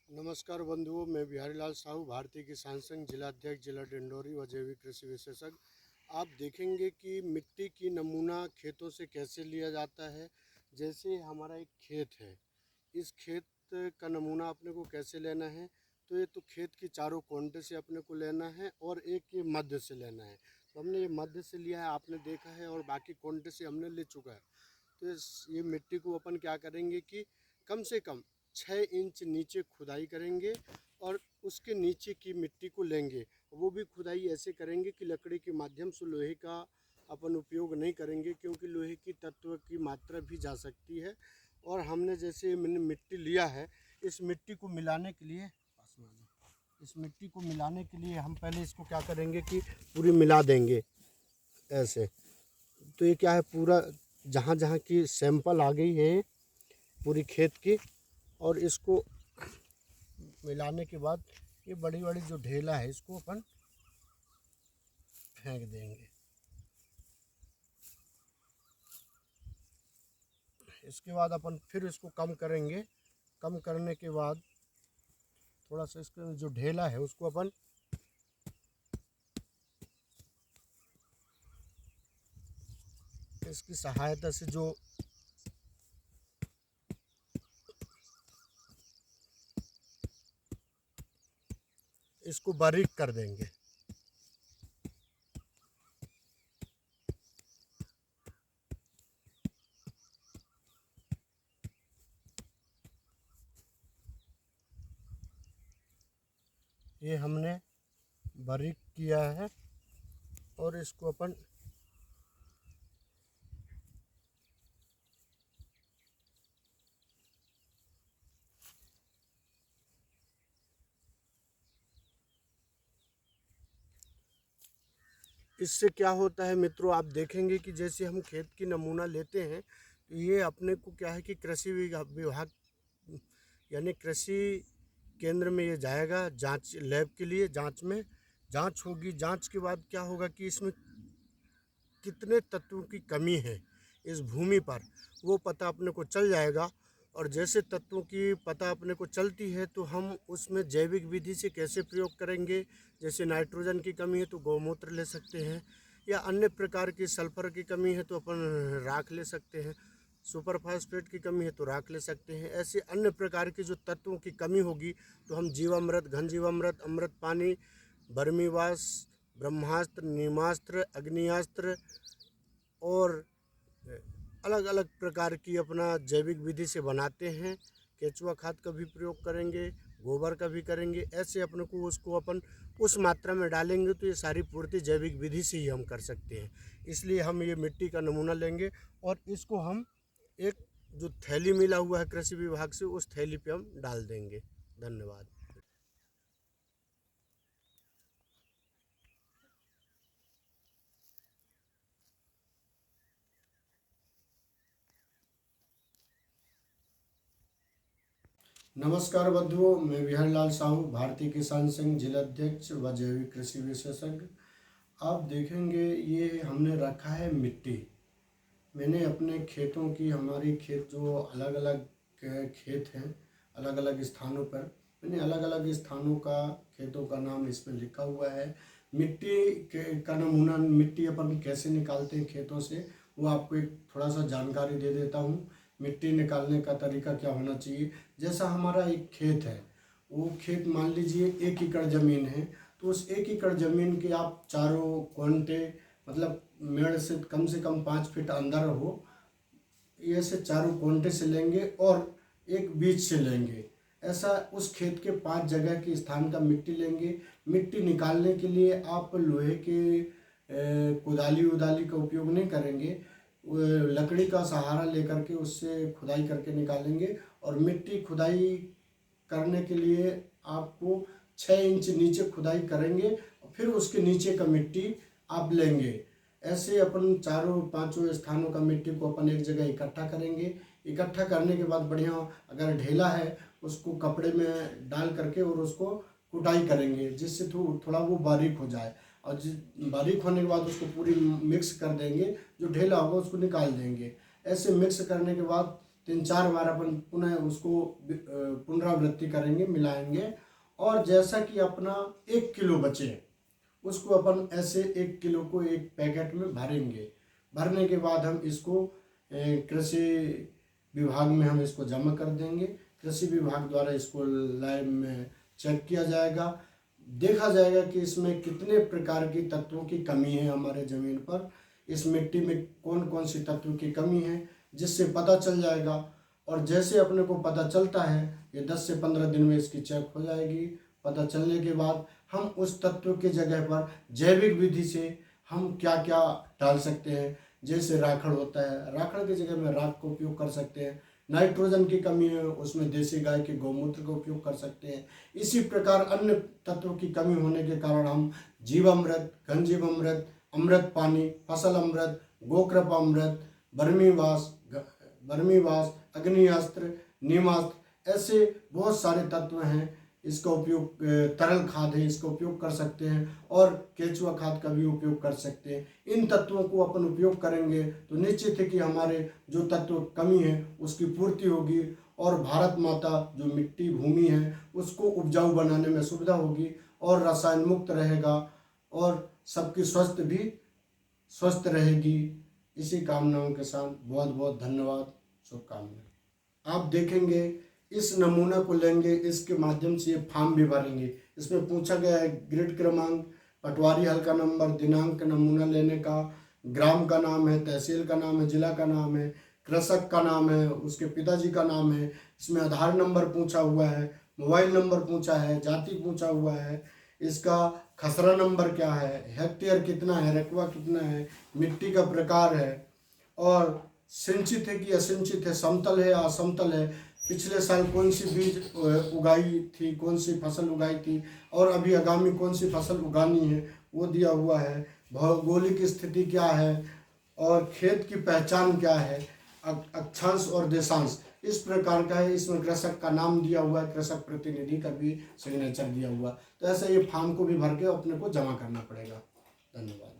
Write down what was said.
नमस्कार बंधुओं, मैं बिहारी लाल साहू, भारतीय किसान संघ जिलाध्यक्ष, जिला डिंडौरी व जैविक कृषि विशेषज्ञ। आप देखेंगे कि मिट्टी की नमूना खेतों से कैसे लिया जाता है। जैसे हमारा एक खेत है, इस खेत का नमूना अपने को कैसे लेना है, तो ये तो खेत की चारों कोनटे से अपने को लेना है और एक ये मध्य से लेना है। तो हमने ये मध्य से लिया है, आपने देखा है, और बाकी कोनटे से हमने ले चुका है। तो ये मिट्टी को अपन क्या करेंगे कि कम से कम 6 इंच नीचे खुदाई करेंगे और उसके नीचे की मिट्टी को लेंगे। वो भी खुदाई ऐसे करेंगे कि लकड़ी के माध्यम से, लोहे का अपन उपयोग नहीं करेंगे, क्योंकि लोहे की तत्व की मात्रा भी जा सकती है। और हमने जैसे मैंने मिट्टी लिया है, इस मिट्टी को मिलाने के लिए पास में आ जाओ। इस मिट्टी को मिलाने के लिए हम पहले इसको क्या करेंगे कि पूरी मिला देंगे ऐसे। तो ये क्या है, पूरा जहाँ जहाँ की सैंपल आ गई है पूरी खेत की, और इसको मिलाने के बाद ये बड़ी बड़ी जो ढेला है इसको अपन फेंक देंगे। इसके बाद अपन फिर इसको कम करेंगे। कम करने के बाद थोड़ा सा इसका जो ढेला है उसको अपन इसकी सहायता से जो इसको बारीक कर देंगे। ये हमने बारीक किया है और इसको अपन इससे क्या होता है मित्रों, आप देखेंगे कि जैसे हम खेत की नमूना लेते हैं तो ये अपने को क्या है कि कृषि विभाग यानी कृषि केंद्र में ये जाएगा जांच लैब के लिए। जांच में जांच होगी। जांच के बाद क्या होगा कि इसमें कितने तत्वों की कमी है इस भूमि पर, वो पता अपने को चल जाएगा। और जैसे तत्वों की पता अपने को चलती है तो हम उसमें जैविक विधि से कैसे प्रयोग करेंगे। जैसे नाइट्रोजन की कमी है तो गौमूत्र ले सकते हैं, या अन्य प्रकार की सल्फर की कमी है तो अपन राख ले सकते हैं, सुपर फास्फेट की कमी है तो राख ले सकते हैं। ऐसे अन्य प्रकार की जो तत्वों की कमी होगी तो हम जीवामृत, घन जीवामृत, अमृत पानी, बर्मीवास, ब्रह्मास्त्र, नीमास्त्र, अग्नियास्त्र और अलग अलग प्रकार की अपना जैविक विधि से बनाते हैं। केचुआ खाद का भी प्रयोग करेंगे, गोबर का भी करेंगे। ऐसे अपने को उसको अपन उस मात्रा में डालेंगे तो ये सारी पूर्ति जैविक विधि से ही हम कर सकते हैं। इसलिए हम ये मिट्टी का नमूना लेंगे और इसको हम एक जो थैली मिला हुआ है कृषि विभाग से, उस थैली पे हम डाल देंगे। धन्यवाद। नमस्कार बंधुओं, मैं बिहारी लाल साहू, भारतीय किसान संघ जिलाध्यक्ष व जैविक कृषि विशेषज्ञ। आप देखेंगे ये हमने रखा है मिट्टी। मैंने अपने खेतों की, हमारी खेत जो अलग अलग खेत हैं अलग अलग स्थानों पर, मैंने अलग अलग स्थानों का खेतों का नाम इसमें लिखा हुआ है। मिट्टी का नमूना, मिट्टी अपन कैसे निकालते हैं खेतों से, वो आपको एक थोड़ा सा जानकारी दे देता हूँ। मिट्टी निकालने का तरीका क्या होना चाहिए। जैसा हमारा एक खेत है, वो खेत मान लीजिए 1 एकड़ ज़मीन है, तो उस 1 एकड़ ज़मीन के आप चारों कोंटे, मतलब मेड़ से कम 5 फीट अंदर हो, ये से चारों कोंटे से लेंगे और एक बीच से लेंगे। ऐसा उस खेत के 5 जगह के स्थान का मिट्टी लेंगे। मिट्टी निकालने के लिए आप लोहे के कुदाली उदाली का उपयोग नहीं करेंगे, लकड़ी का सहारा लेकर के उससे खुदाई करके निकालेंगे। और मिट्टी खुदाई करने के लिए आपको 6 इंच नीचे खुदाई करेंगे और फिर उसके नीचे का मिट्टी आप लेंगे। ऐसे अपन चारों पांचों स्थानों का मिट्टी को अपन एक जगह इकट्ठा करेंगे। इकट्ठा करने के बाद बढ़िया, अगर ढेला है उसको कपड़े में डाल करके और उसको कुटाई करेंगे, जिससे थोड़ा वो बारीक हो जाए। और बारीक होने के बाद उसको पूरी मिक्स कर देंगे, जो ढेला होगा उसको निकाल देंगे। ऐसे मिक्स करने के बाद 3-4 बार अपन पुनः उसको पुनरावृत्ति करेंगे, मिलाएंगे। और जैसा कि अपना 1 किलो बचे उसको अपन ऐसे 1 किलो को एक पैकेट में भरेंगे। भरने के बाद हम इसको कृषि विभाग में हम इसको जमा कर देंगे। कृषि विभाग द्वारा इसको लैब में चेक किया जाएगा, देखा जाएगा कि इसमें कितने प्रकार की तत्वों की कमी है हमारे ज़मीन पर, इस मिट्टी में कौन कौन सी तत्व की कमी है, जिससे पता चल जाएगा। और जैसे अपने को पता चलता है, ये 10 से 15 दिन में इसकी चेक हो जाएगी। पता चलने के बाद हम उस तत्व के जगह पर जैविक विधि से हम क्या क्या डाल सकते हैं। जैसे राखड़ होता है, राखड़ की जगह में राख का उपयोग कर सकते हैं। नाइट्रोजन की कमी है, उसमें देसी गाय के गौमूत्र का उपयोग कर सकते हैं। इसी प्रकार अन्य तत्वों की कमी होने के कारण हम जीवामृत, घनजीवामृत, अमृत पानी, फसल अमृत, गोकृपा अमृत, बर्मीवास, अग्निअस्त्र, नीमास्त्र, ऐसे बहुत सारे तत्व हैं। इसका उपयोग तरल खाद है, इसका उपयोग कर सकते हैं। और केचुआ खाद का भी उपयोग कर सकते हैं। इन तत्वों को अपन उपयोग करेंगे तो निश्चित है कि हमारे जो तत्व कमी है उसकी पूर्ति होगी। और भारत माता जो मिट्टी भूमि है उसको उपजाऊ बनाने में सुविधा होगी और रसायन मुक्त रहेगा और सबकी स्वस्थ भी स्वस्थ रहेगी। इसी कामनाओं के साथ बहुत बहुत धन्यवाद, शुभकामनाएं। आप देखेंगे इस नमूना को लेंगे, इसके माध्यम से ये फॉर्म भी भरेंगे। इसमें पूछा गया है ग्रिड क्रमांक, पटवारी हल्का नंबर, दिनांक, नमूना लेने का, ग्राम का नाम है, तहसील का नाम है, जिला का नाम है, कृषक का नाम है, उसके पिताजी का नाम है। इसमें आधार नंबर पूछा हुआ है, मोबाइल नंबर पूछा है, जाति पूछा हुआ है, इसका खसरा नंबर क्या है, हेक्टेयर कितना है, रकबा कितना है, मिट्टी का प्रकार है, और सिंचित है कि असिंचित है, समतल है या असमतल है, पिछले साल कौन सी बीज उगाई थी, कौन सी फसल उगाई थी, और अभी आगामी कौन सी फसल उगानी है वो दिया हुआ है। भौगोलिक स्थिति क्या है और खेत की पहचान क्या है, अक्षांश और देशांश इस प्रकार का है। इसमें कृषक का नाम दिया हुआ है, कृषक प्रतिनिधि का भी सिग्नेचर दिया हुआ। तो ऐसे ये फॉर्म को भी भर के अपने को जमा करना पड़ेगा। धन्यवाद।